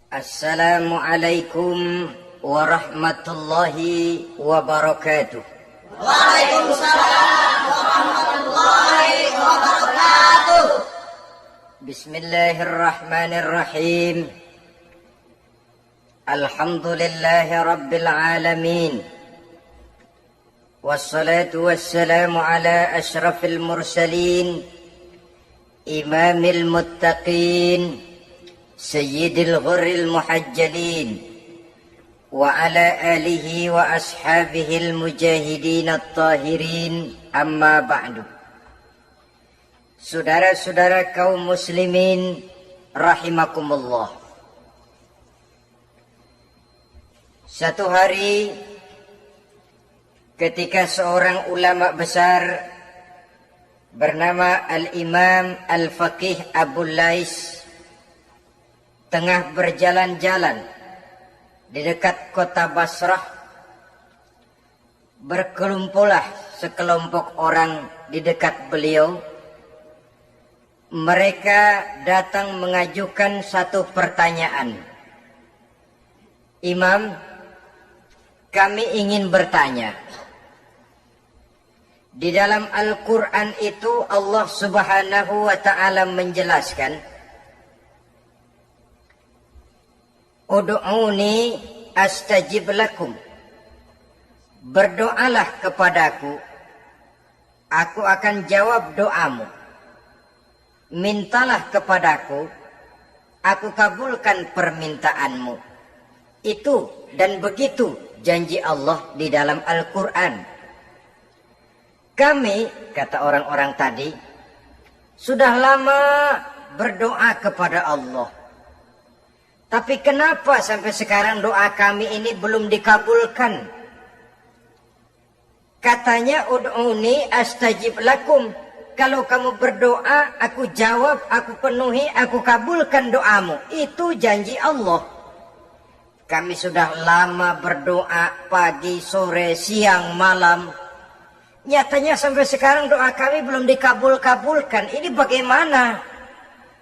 Assalamualaikum warahmatullahi wabarakatuh. Waalaikumsalam warahmatullahi wabarakatuh. Bismillahirrahmanirrahim. Alhamdulillahi rabbil alamin. Wassalatu wassalamu ala ashrafil mursalin, imamil muttaqin, sayyidil ghurril muhajjalin, wa ala alihi wa ashabihil mujahidin at-tahirin, amma ba'du. Saudara-saudara kaum muslimin rahimakumullah. Satu hari ketika seorang ulama besar bernama Al-Imam Al-Faqih Abul Lais tengah berjalan-jalan di dekat kota Basrah, berkelumpulah sekelompok orang di dekat beliau. Mereka datang mengajukan satu pertanyaan. Imam, kami ingin bertanya. Di dalam Al-Quran itu Allah Subhanahu wa ta'ala menjelaskan, Ud'uni astajib lakum. Berdoalah kepadaku, aku akan jawab doamu. Mintalah kepadaku, aku kabulkan permintaanmu. Itu dan begitu janji Allah di dalam Al-Quran. Kami, kata orang-orang tadi, sudah lama berdoa kepada Allah. Tapi kenapa sampai sekarang doa kami ini belum dikabulkan? Katanya, ud'uni astajib lakum. Kalau kamu berdoa, aku jawab, aku penuhi, aku kabulkan doamu. Itu janji Allah. Kami sudah lama berdoa pagi, sore, siang, malam. Nyatanya sampai sekarang doa kami belum dikabulkan. Ini bagaimana?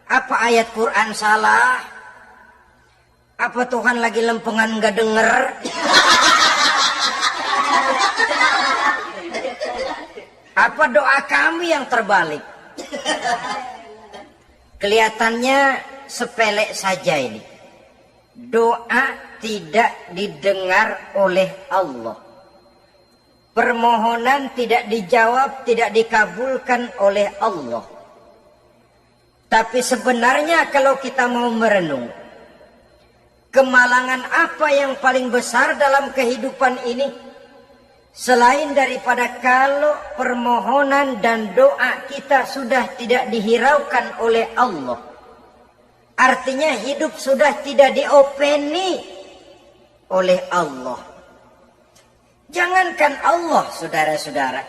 Apa ayat Quran salah? Apa Tuhan lagi lempengan gak denger? Apa doa kami yang terbalik? Kelihatannya sepele saja ini. Doa tidak didengar oleh Allah. Permohonan tidak dijawab, tidak dikabulkan oleh Allah. Tapi sebenarnya kalau kita mau merenung, kemalangan apa yang paling besar dalam kehidupan ini? Selain daripada kalau permohonan dan doa kita sudah tidak dihiraukan oleh Allah. Artinya hidup sudah tidak diopeni oleh Allah. Jangankan Allah, saudara-saudara.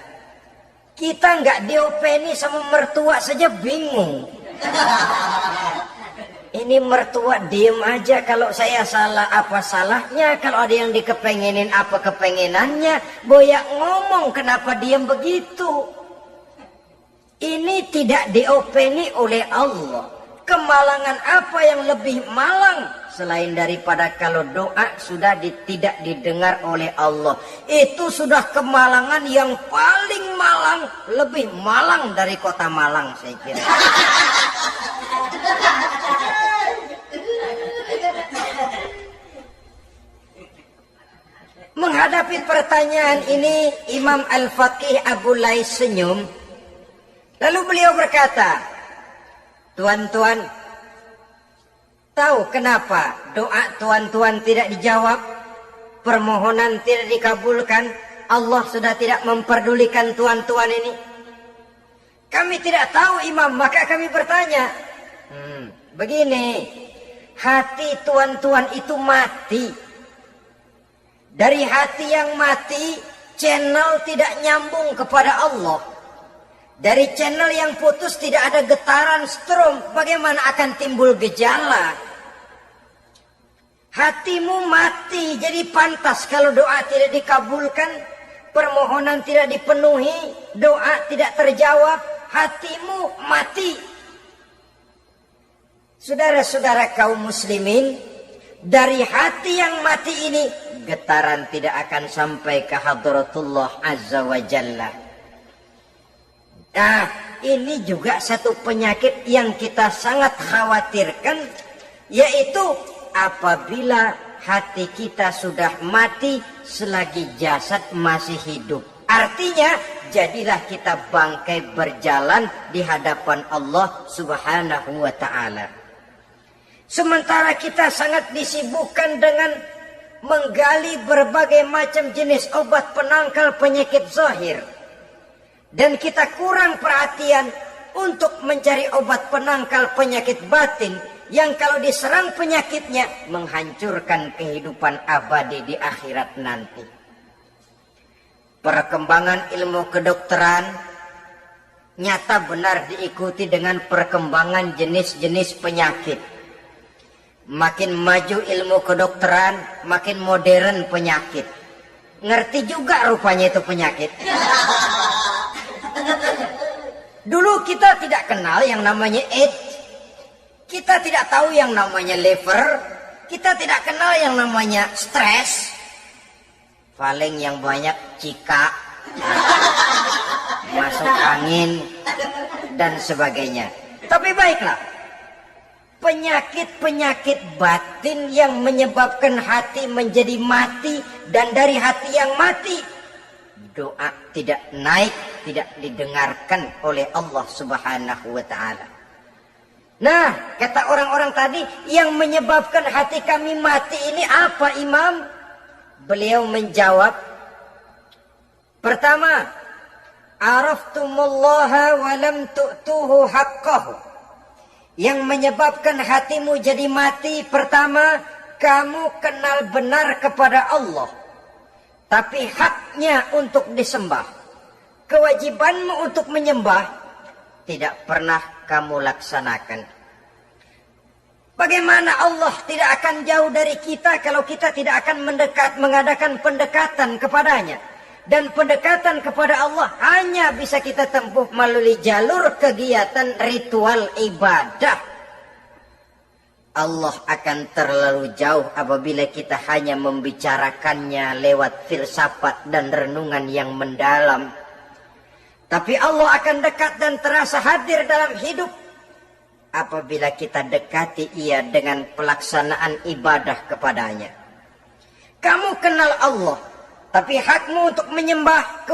Kita nggak diopeni sama mertua saja bingung. Ini mertua diem aja, kalau saya salah apa salahnya, kalau ada yang dikepengenin apa kepengenannya, boyak ngomong kenapa diem begitu. Ini tidak diopeni oleh Allah. Kemalangan apa yang lebih malang selain daripada kalau doa sudah tidak didengar oleh Allah. Itu sudah kemalangan yang paling malang, lebih malang dari kota Malang saya kira. Menghadapi pertanyaan ini, Imam Al-Faqih Abul Lais senyum. Lalu beliau berkata, tuan-tuan, tahu kenapa doa tuan-tuan tidak dijawab? Permohonan tidak dikabulkan? Allah sudah tidak memperdulikan tuan-tuan ini? Kami tidak tahu, Imam, maka kami bertanya. Begini, hati tuan-tuan itu mati. Dari hati yang mati, channel tidak nyambung kepada Allah. Dari channel yang putus tidak ada getaran strom, bagaimana akan timbul gejala? Hatimu mati, jadi pantas kalau doa tidak dikabulkan, permohonan tidak dipenuhi, doa tidak terjawab, hatimu mati. Saudara-saudara kaum muslimin, dari hati yang mati ini getaran tidak akan sampai ke hadratullah azza wa jalla. Nah, ini juga satu penyakit yang kita sangat khawatirkan, yaitu apabila hati kita sudah mati selagi jasad masih hidup. Artinya, jadilah kita bangkai berjalan di hadapan Allah Subhanahu wa ta'ala. Sementara kita sangat disibukkan dengan menggali berbagai macam jenis obat penangkal penyakit zahir. Dan kita kurang perhatian untuk mencari obat penangkal penyakit batin yang kalau diserang penyakitnya menghancurkan kehidupan abadi di akhirat nanti. Perkembangan ilmu kedokteran nyata benar diikuti dengan perkembangan jenis-jenis penyakit. Makin maju ilmu kedokteran, makin modern penyakit. Ngerti juga rupanya itu penyakit. Dulu kita tidak kenal yang namanya AIDS. Kita tidak tahu yang namanya liver. Kita tidak kenal yang namanya stres. Paling yang banyak cika, masuk angin, dan sebagainya. Tapi baiklah, penyakit-penyakit batin yang menyebabkan hati menjadi mati, dan dari hati yang mati, doa tidak naik, tidak didengarkan oleh Allah Subhanahu wa ta'ala. Nah, kata orang-orang tadi, yang menyebabkan hati kami mati ini apa, Imam? Beliau menjawab, pertama, araftumullaha wa lam tu'tuhu haqqahu. Yang menyebabkan hatimu jadi mati, pertama, kamu kenal benar kepada Allah, tapi haknya untuk disembah, kewajibanmu untuk menyembah, tidak pernah kamu laksanakan. Bagaimana Allah tidak akan jauh dari kita kalau kita tidak akan mengadakan pendekatan kepadanya. Dan pendekatan kepada Allah hanya bisa kita tempuh melalui jalur kegiatan ritual ibadah. Allah akan terlalu jauh apabila kita hanya membicarakannya lewat filsafat dan renungan yang mendalam. Tapi Allah akan dekat dan terasa hadir dalam hidup apabila kita dekati ia dengan pelaksanaan ibadah kepadanya. Kamu kenal Allah, tapi hakmu untuk menyembah,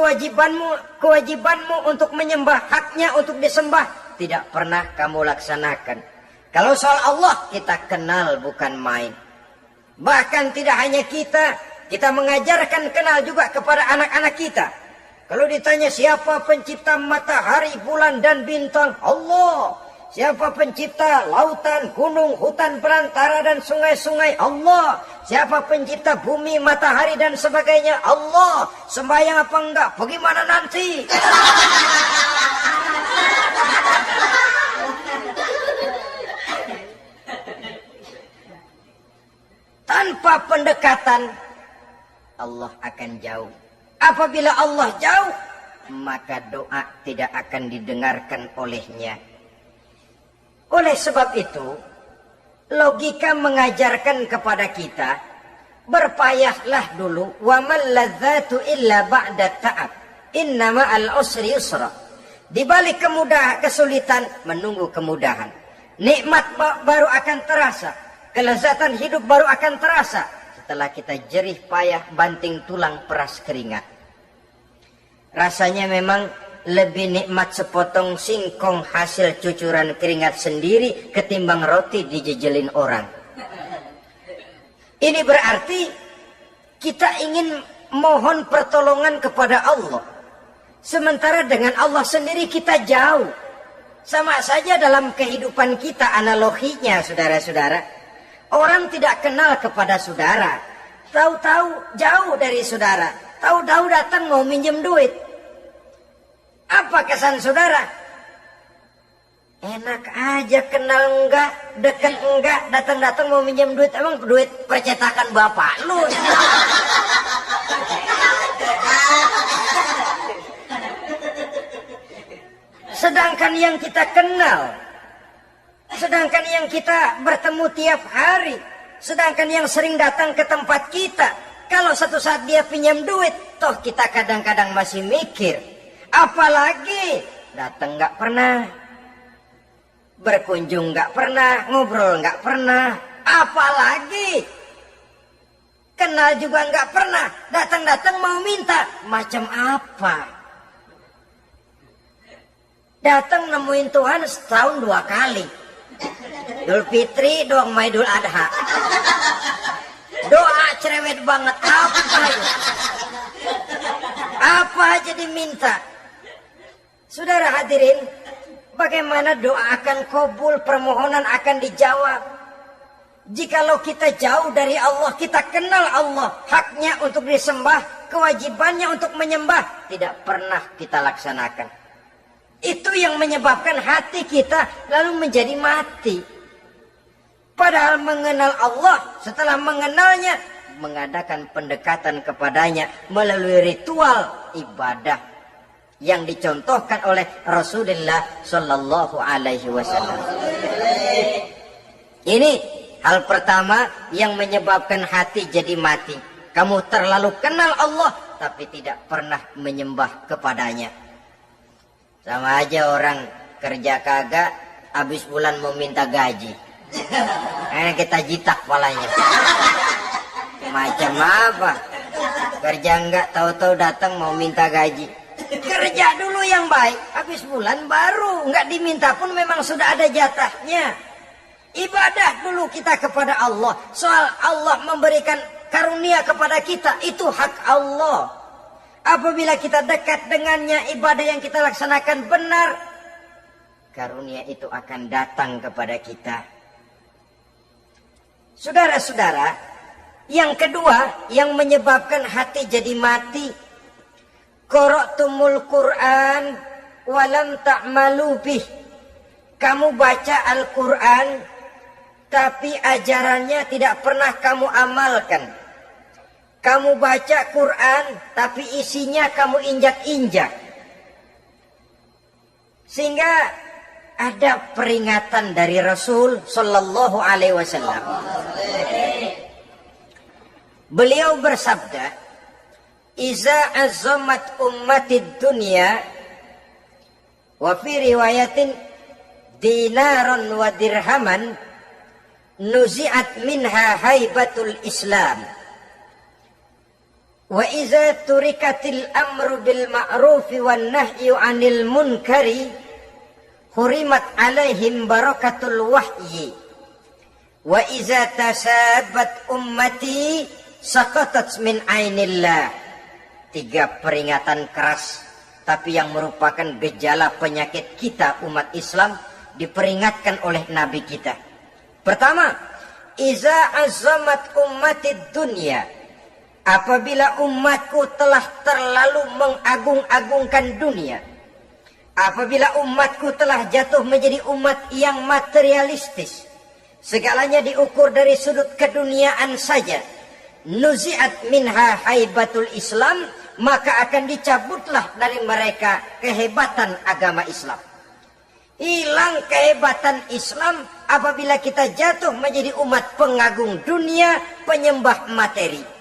kewajibanmu untuk menyembah, haknya untuk disembah, tidak pernah kamu laksanakan. Kalau soal Allah kita kenal bukan main. Bahkan tidak hanya kita mengajarkan kenal juga kepada anak-anak kita. Kalau ditanya siapa pencipta matahari, bulan dan bintang, Allah. Siapa pencipta lautan, gunung, hutan belantara dan sungai-sungai, Allah. Siapa pencipta bumi, matahari dan sebagainya, Allah. Sembahyang apa enggak? Bagaimana nanti? Tanpa pendekatan, Allah akan jauh. Apabila Allah jauh, maka doa tidak akan didengarkan olehnya. Oleh sebab itu, logika mengajarkan kepada kita, berpayahlah dulu, wa mal ladzatu illa ba'da ta'ab. Innama al-usri yusra. Di balik kesulitan menunggu kemudahan. Nikmat baru akan terasa, kelezatan hidup baru akan terasa setelah kita jerih payah banting tulang peras keringat. Rasanya memang lebih nikmat sepotong singkong hasil cucuran keringat sendiri ketimbang roti dijejelin orang. Ini berarti kita ingin mohon pertolongan kepada Allah. Sementara dengan Allah sendiri kita jauh. Sama saja dalam kehidupan kita analoginya, saudara-saudara. Orang tidak kenal kepada saudara. Tahu-tahu jauh dari saudara. Tahu-tahu datang mau minjem duit. Apa kesan saudara? Enak aja, kenal enggak, dekat enggak, datang-datang mau minjem duit. Emang duit percetakan bapak lu? Sedangkan yang kita kenal, sedangkan yang kita bertemu tiap hari, Sedangkan yang sering datang ke tempat kita, kalau satu saat dia pinjam duit, toh kita kadang-kadang masih mikir. Apalagi datang nggak pernah, berkunjung nggak pernah, ngobrol nggak pernah. Apalagi kenal juga nggak pernah, datang-datang mau minta. Macam apa? Datang nemuin Tuhan setahun 2 kali. Idul Fitri, doang Idul Adha. Doa cerewet banget. Apa aja diminta. Saudara hadirin, bagaimana doa akan kabul, permohonan akan dijawab? Jikalau kita jauh dari Allah, kita kenal Allah, haknya untuk disembah, kewajibannya untuk menyembah, tidak pernah kita laksanakan. Itu yang menyebabkan hati kita lalu menjadi mati. Padahal mengenal Allah, setelah mengenalnya, mengadakan pendekatan kepadanya melalui ritual ibadah yang dicontohkan oleh Rasulullah Shallallahu Alaihi Wasallam. Ini hal pertama yang menyebabkan hati jadi mati. Kamu terlalu kenal Allah, tapi tidak pernah menyembah kepadanya. Sama aja orang kerja kagak, habis bulan mau minta gaji. Kita jitak palanya. Macam apa? Kerja enggak, tahu-tahu datang mau minta gaji. Kerja dulu yang baik, habis bulan baru. Enggak diminta pun memang sudah ada jatahnya. Ibadah dulu kita kepada Allah. Soal Allah memberikan karunia kepada kita, itu hak Allah. Apabila kita dekat dengannya, ibadah yang kita laksanakan benar, karunia itu akan datang kepada kita. Saudara-saudara, yang kedua yang menyebabkan hati jadi mati, qara'tumul Qur'an walam ta'malu bih. Kamu baca Al-Qur'an tapi ajarannya tidak pernah kamu amalkan. Kamu baca Quran, tapi isinya kamu injak-injak. Sehingga ada peringatan dari Rasul Sallallahu Alaihi Wasallam. Beliau bersabda, "Iza azamat ummatid dunya, wa fi riwayatin dinaran wa dirhaman, nuzi'at minha haibatul Islam. Wa iza turikatil amru bil ma'rufi wan nahyu 'anil munkari, hurimat 'alaihim barakatul wahyi. Wa iza tasabat ummati, saqatat min 'ainillah." 3 peringatan keras, tapi yang merupakan gejala penyakit kita umat Islam, diperingatkan oleh Nabi kita. Pertama, iza azamat ummatid dunya. Apabila umatku telah terlalu mengagung-agungkan dunia, apabila umatku telah jatuh menjadi umat yang materialistis, segalanya diukur dari sudut keduniaan saja, nuzi'at minha haibatul Islam, maka akan dicabutlah dari mereka kehebatan agama Islam. Hilang kehebatan Islam apabila kita jatuh menjadi umat pengagung dunia, penyembah materi.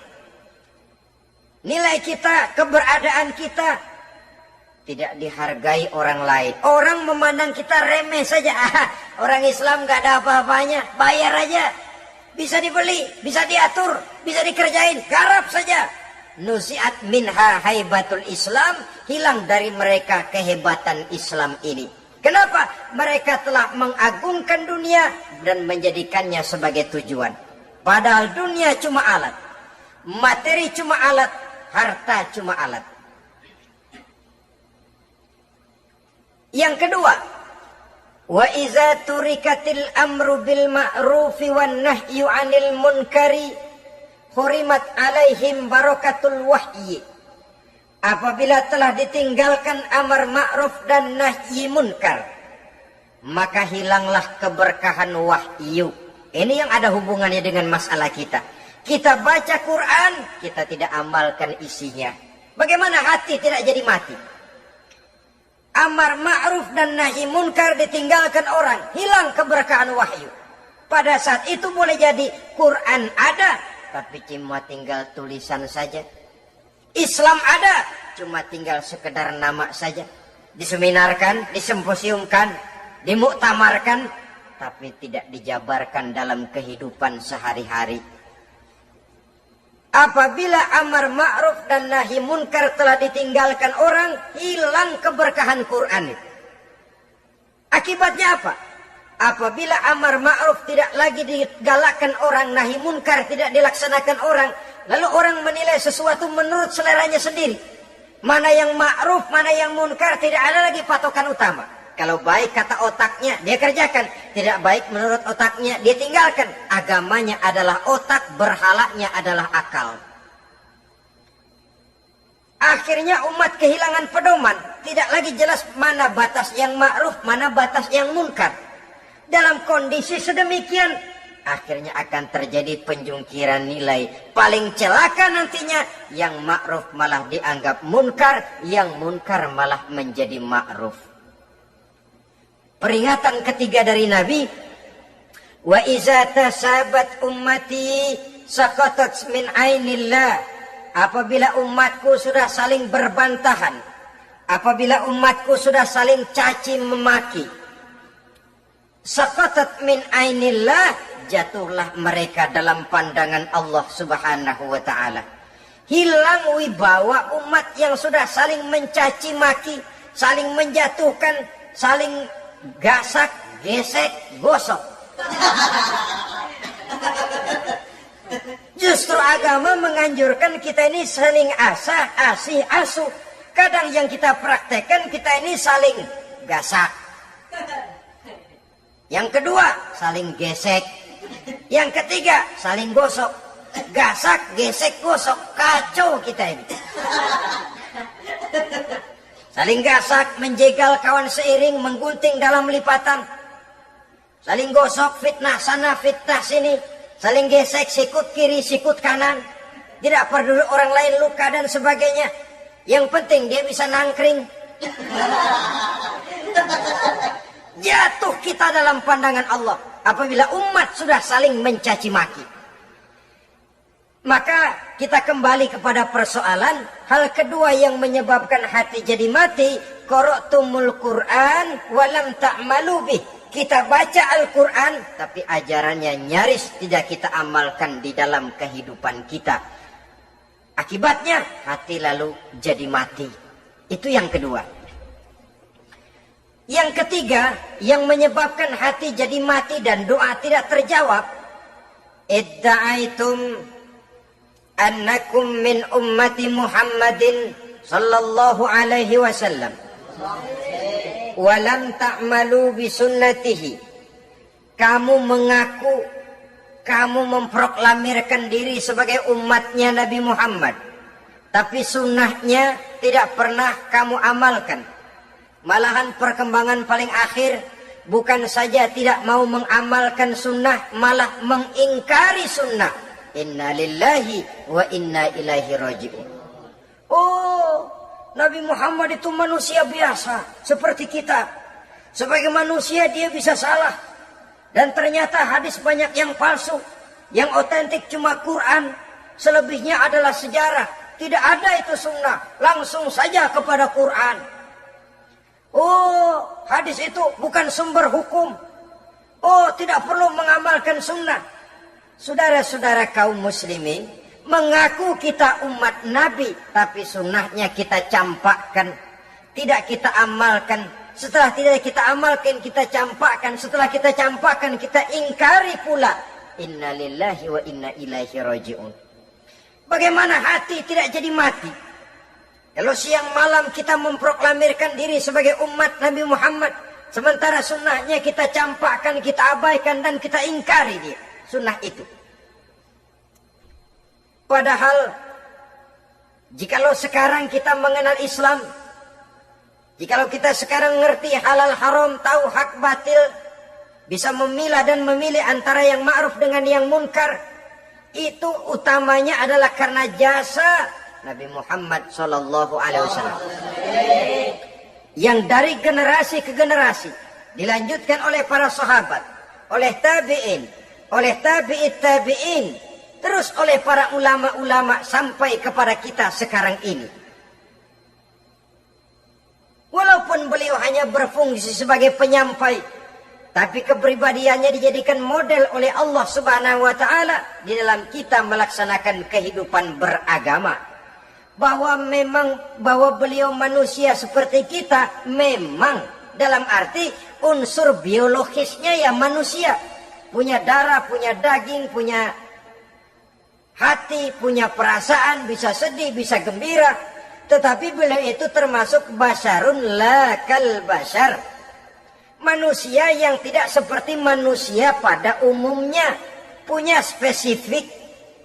Nilai kita, keberadaan kita tidak dihargai orang lain. Orang memandang kita remeh saja. Orang Islam gak ada apa-apanya, bayar aja. Bisa dibeli, bisa diatur, bisa dikerjain, garap saja. Nuzi'at minha haibatul Islam, hilang dari mereka kehebatan Islam ini. Kenapa? Mereka telah mengagungkan dunia dan menjadikannya sebagai tujuan. Padahal dunia cuma alat, materi cuma alat, harta cuma alat. Yang kedua, wa iza turikatil amru bil ma'rufi wan nahyu 'anil munkari, hurimat 'alaihim barakatul wahyi. Apabila telah ditinggalkan amar ma'ruf dan nahi munkar, maka hilanglah keberkahan wahyu. Ini yang ada hubungannya dengan masalah kita. Kita baca Quran, kita tidak amalkan isinya. Bagaimana hati tidak jadi mati? Amar ma'ruf dan nahi munkar ditinggalkan orang, hilang keberkahan wahyu. Pada saat itu boleh jadi Quran ada, tapi cuma tinggal tulisan saja. Islam ada, cuma tinggal sekedar nama saja. Diseminarkan, disimposiumkan, dimuktamarkan, tapi tidak dijabarkan dalam kehidupan sehari-hari. Apabila amar ma'ruf dan nahi munkar telah ditinggalkan orang, hilang keberkahan Quran itu. Akibatnya apa? Apabila amar ma'ruf tidak lagi digalakkan orang, nahi munkar tidak dilaksanakan orang, lalu orang menilai sesuatu menurut seleranya sendiri. Mana yang ma'ruf, mana yang munkar, tidak ada lagi patokan utama. Kalau baik kata otaknya, dia kerjakan. Tidak baik menurut otaknya, dia tinggalkan. Agamanya adalah otak, berhalanya adalah akal. Akhirnya umat kehilangan pedoman. Tidak lagi jelas mana batas yang ma'ruf, mana batas yang munkar. Dalam kondisi sedemikian, akhirnya akan terjadi penjungkiran nilai. Paling celaka nantinya, yang ma'ruf malah dianggap munkar, yang munkar malah menjadi ma'ruf. Peringatan ketiga dari Nabi, wa iza tasabat ummati saqatat min ainillah. Apabila umatku sudah saling berbantahan, apabila umatku sudah saling caci memaki, saqatat min ainillah, jatuhlah mereka dalam pandangan Allah Subhanahu wa taala. Hilang wibawa umat yang sudah saling mencaci maki, saling menjatuhkan, saling gasak, gesek, gosok. Justru agama menganjurkan kita ini saling asah, asih, asuh. Kadang yang kita praktekkan, kita ini saling gasak. Yang kedua, saling gesek. Yang ketiga, saling gosok. Gasak, gesek, gosok. Kacau kita ini. Saling gasak, menjegal kawan seiring, menggunting dalam lipatan. Saling gosok, fitnah sana, fitnah sini. Saling gesek, sikut kiri, sikut kanan. Tidak peduli orang lain luka dan sebagainya. Yang penting dia bisa nangkring. Jatuh kita dalam pandangan Allah apabila umat sudah saling mencaci maki. Maka kita kembali kepada persoalan. Hal kedua yang menyebabkan hati jadi mati, qara'tumul Qur'an walam ta'malu bih. Kita baca Al-Quran, tapi ajarannya nyaris tidak kita amalkan di dalam kehidupan kita. Akibatnya hati lalu jadi mati. Itu yang kedua. Yang ketiga, yang menyebabkan hati jadi mati dan doa tidak terjawab, idda'aitum annakum min ummati Muhammadin sallallahu alaihi wasallam walam ta'malu bisunnatihi. Kamu mengaku, kamu memproklamirkan diri sebagai umatnya Nabi Muhammad, tapi sunnahnya tidak pernah kamu amalkan. Malahan perkembangan paling akhir, bukan saja tidak mau mengamalkan sunnah, malah mengingkari sunnah. Inna lillahi wa inna ilaihi raji'un. Oh, Nabi Muhammad itu manusia biasa seperti kita. Sebagai manusia dia bisa salah. Dan ternyata hadis banyak yang palsu. Yang otentik cuma Quran. Selebihnya adalah sejarah. Tidak ada itu sunnah. Langsung saja kepada Quran. Oh, hadis itu bukan sumber hukum. Oh, tidak perlu mengamalkan sunnah. Saudara-saudara kaum muslimin, mengaku kita umat Nabi, tapi sunnahnya kita campakkan, tidak kita amalkan. Setelah tidak kita amalkan, kita campakkan. Setelah kita campakkan, kita ingkari pula. Inna lillahi wa inna ilaihi raji'un. Bagaimana hati tidak jadi mati? Kalau siang malam kita memproklamirkan diri sebagai umat Nabi Muhammad, sementara sunnahnya kita campakkan, kita abaikan, dan kita ingkari dia, sunnah itu. Padahal, jikalau sekarang kita mengenal Islam, jikalau kita sekarang ngerti halal haram, tahu hak batil, bisa memilah dan memilih antara yang ma'ruf dengan yang munkar, itu utamanya adalah karena jasa Nabi Muhammad SAW. Yang dari generasi ke generasi dilanjutkan oleh para sahabat, oleh tabi'in, oleh tabi'it tabi'in, terus oleh para ulama-ulama sampai kepada kita sekarang ini. Walaupun beliau hanya berfungsi sebagai penyampai, tapi kepribadiannya dijadikan model oleh Allah Subhanahu wa Ta'ala di dalam kita melaksanakan kehidupan beragama. Bahwa beliau manusia seperti kita, memang dalam arti unsur biologisnya ya manusia. Punya darah, punya daging, punya hati, punya perasaan, bisa sedih, bisa gembira. Tetapi beliau itu termasuk basyarun la kal basyar. Manusia yang tidak seperti manusia pada umumnya. Punya spesifik.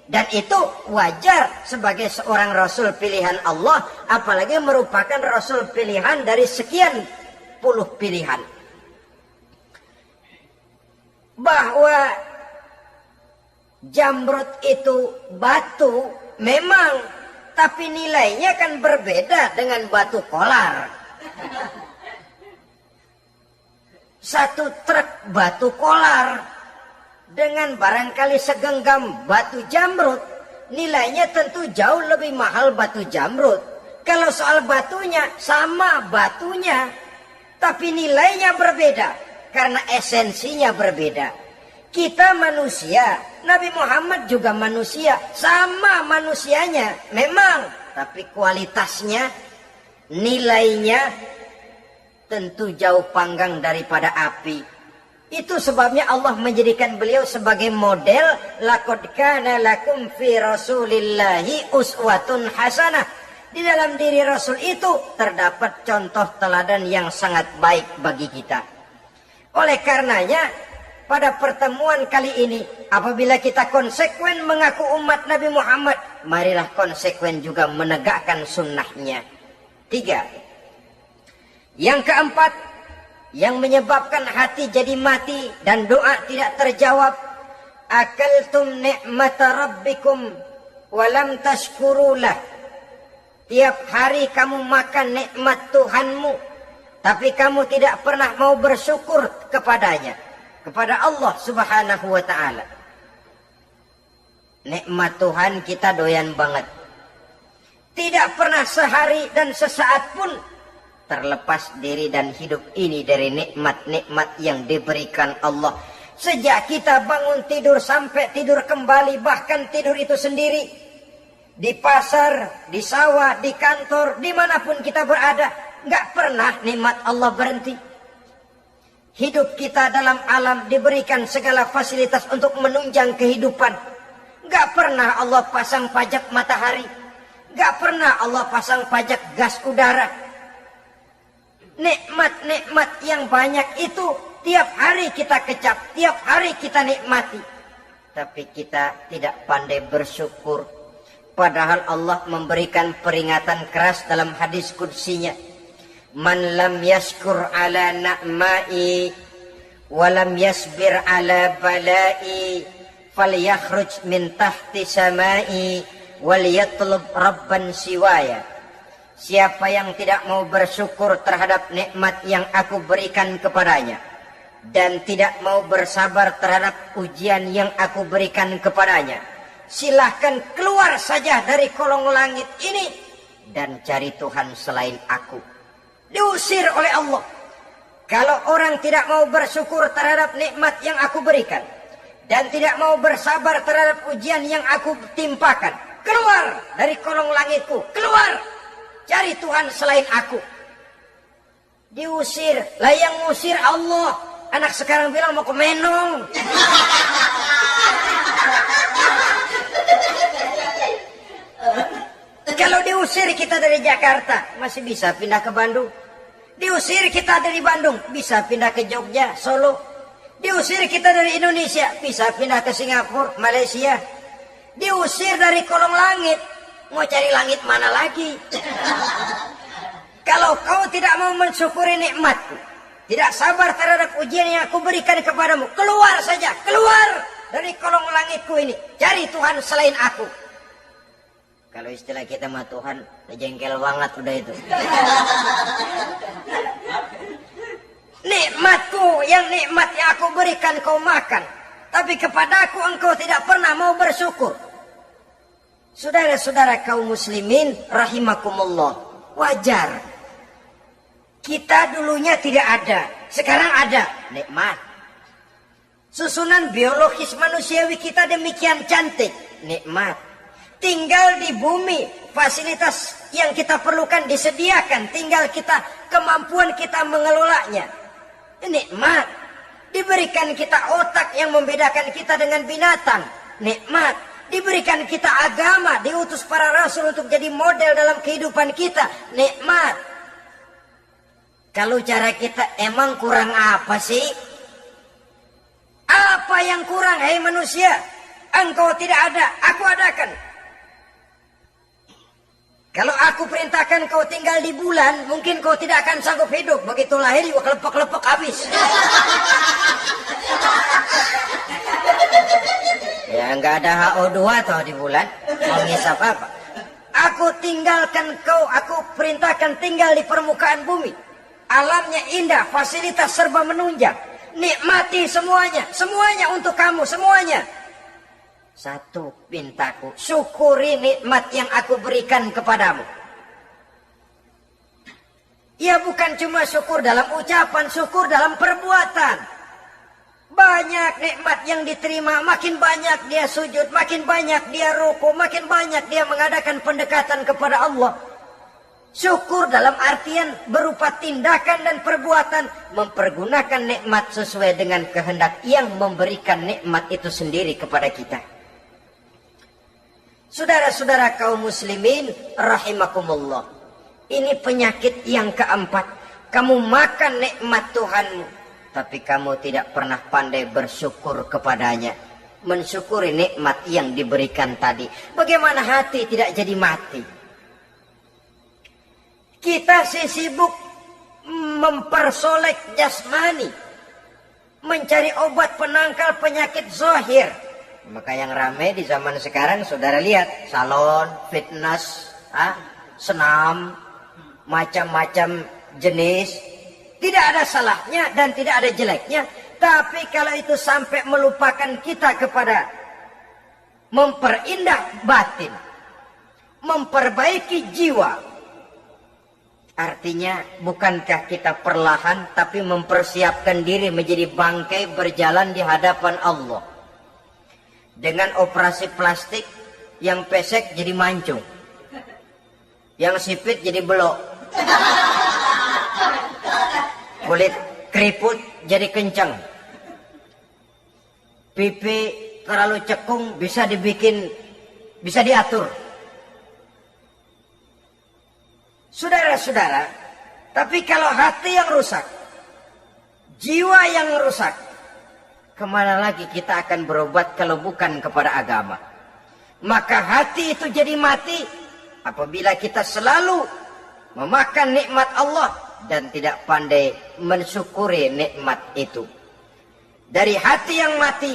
Dan itu wajar sebagai seorang Rasul pilihan Allah. Apalagi merupakan Rasul pilihan dari sekian puluh pilihan. Bahwa Jamrud itu batu memang, tapi nilainya kan berbeda dengan batu kolar. Satu truk batu kolar dengan barangkali segenggam batu jamrud, nilainya tentu jauh lebih mahal batu jamrud. Kalau soal batunya, sama batunya, tapi nilainya berbeda karena esensinya berbeda. Kita manusia, Nabi Muhammad juga manusia, sama manusianya memang, tapi kualitasnya, nilainya tentu jauh panggang daripada api. Itu sebabnya Allah menjadikan beliau sebagai model. Laqad kana lakum fi rasulillahi uswatun hasanah. Di dalam diri Rasul itu terdapat contoh teladan yang sangat baik bagi kita. Oleh karenanya, pada pertemuan kali ini, apabila kita konsekuen mengaku umat Nabi Muhammad, marilah konsekuen juga menegakkan sunnahnya. 3. Yang keempat, yang menyebabkan hati jadi mati dan doa tidak terjawab. Akaltum ni'mata rabbikum walam tashkurulah. Tiap hari kamu makan nikmat Tuhanmu, tapi kamu tidak pernah mau bersyukur kepadanya. Kepada Allah Subhanahu wa Ta'ala. Nikmat Tuhan kita doyan banget. Tidak pernah sehari dan sesaat pun terlepas diri dan hidup ini dari nikmat-nikmat yang diberikan Allah. Sejak kita bangun tidur sampai tidur kembali, bahkan tidur itu sendiri, di pasar, di sawah, di kantor, dimanapun kita berada, nggak pernah nikmat Allah berhenti. Hidup kita dalam alam diberikan segala fasilitas untuk menunjang kehidupan. Gak pernah Allah pasang pajak matahari. Gak pernah Allah pasang pajak gas udara. Nikmat-nikmat yang banyak itu tiap hari kita kecap, tiap hari kita nikmati. Tapi kita tidak pandai bersyukur. Padahal Allah memberikan peringatan keras dalam hadis qudsinya. Man lam yashkur ala na'mai walam yasbir ala balai falyakhruj min tahti samai wal yatlub rabban siwaya. Siapa yang tidak mau bersyukur terhadap nikmat yang aku berikan kepadanya dan tidak mau bersabar terhadap ujian yang aku berikan kepadanya, silahkan keluar saja dari kolong langit ini dan cari Tuhan selain aku. Diusir oleh Allah. Kalau orang tidak mau bersyukur terhadap nikmat yang aku berikan dan tidak mau bersabar terhadap ujian yang aku timpakan, keluar dari kolong langitku, keluar, cari Tuhan selain aku. Diusir. Lah yang ngusir Allah. Anak sekarang bilang mau ke Menong. Kalau diusir kita dari Jakarta, masih bisa pindah ke Bandung. Diusir kita dari Bandung, bisa pindah ke Jogja, Solo. Diusir kita dari Indonesia, bisa pindah ke Singapura, Malaysia. Diusir dari kolong langit, mau cari langit mana lagi? Kalau kau tidak mau mensyukuri nikmatku, tidak sabar terhadap ujian yang aku berikan kepadamu, keluar saja, keluar dari kolong langitku ini, cari Tuhan selain aku. Kalau istilah kita mah Tuhan, jengkel banget udah itu. Nikmatku, yang nikmat yang aku berikan kau makan. tapi kepadaku engkau tidak pernah mau bersyukur. Saudara-saudara kaum muslimin rahimakumullah, wajar. Kita dulunya tidak ada, sekarang ada, nikmat. Susunan biologis manusiawi kita demikian cantik, nikmat. Tinggal di bumi, fasilitas yang kita perlukan disediakan, tinggal kita kemampuan kita mengelolanya. Nikmat. Diberikan kita otak yang membedakan kita dengan binatang, nikmat. Diberikan kita agama, diutus para rasul untuk jadi model dalam kehidupan kita, nikmat. Kalau cara kita emang kurang apa sih? Apa yang kurang, hei manusia? Engkau tidak ada, aku adakan. Kalau aku perintahkan kau tinggal di bulan, mungkin kau tidak akan sanggup hidup. Begitu lahir juga kelepek-kelepek habis. Ya nggak ada HO2 toh di bulan. Mau ngisap apa? Aku tinggalkan kau, aku perintahkan tinggal di permukaan bumi. Alamnya indah, fasilitas serba menunjang. Nikmati semuanya, semuanya untuk kamu, semuanya. Satu pintaku, syukuri nikmat yang aku berikan kepadamu. Ya bukan cuma syukur dalam ucapan, syukur dalam perbuatan. Banyak nikmat yang diterima, makin banyak dia sujud, makin banyak dia ruku, makin banyak dia mengadakan pendekatan kepada Allah. Syukur dalam artian berupa tindakan dan perbuatan, mempergunakan nikmat sesuai dengan kehendak yang memberikan nikmat itu sendiri kepada kita. Saudara-saudara kaum muslimin rahimakumullah, ini penyakit yang keempat. Kamu makan nikmat Tuhanmu, tapi kamu tidak pernah pandai bersyukur kepadanya, mensyukuri nikmat yang diberikan tadi. Bagaimana hati tidak jadi mati? Kita sibuk mempersolek jasmani, mencari obat penangkal penyakit zahir. Maka yang ramai di zaman sekarang, saudara lihat, salon, fitness, senam, macam-macam jenis. Tidak ada salahnya dan tidak ada jeleknya. Tapi kalau itu sampai melupakan kita kepada memperindah batin, memperbaiki jiwa, artinya bukankah kita perlahan tapi mempersiapkan diri menjadi bangkai berjalan di hadapan Allah? Dengan operasi plastik, yang pesek jadi mancung, yang sipit jadi belok, kulit keriput jadi kencang, pipi terlalu cekung bisa diatur. Saudara-saudara, tapi kalau hati yang rusak, jiwa yang rusak, kemana lagi kita akan berobat kalau bukan kepada agama? Maka hati itu jadi mati apabila kita selalu memakan nikmat Allah dan tidak pandai mensyukuri nikmat itu. Dari hati yang mati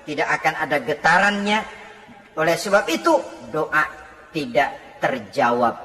tidak akan ada getarannya. Oleh sebab itu doa tidak terjawab.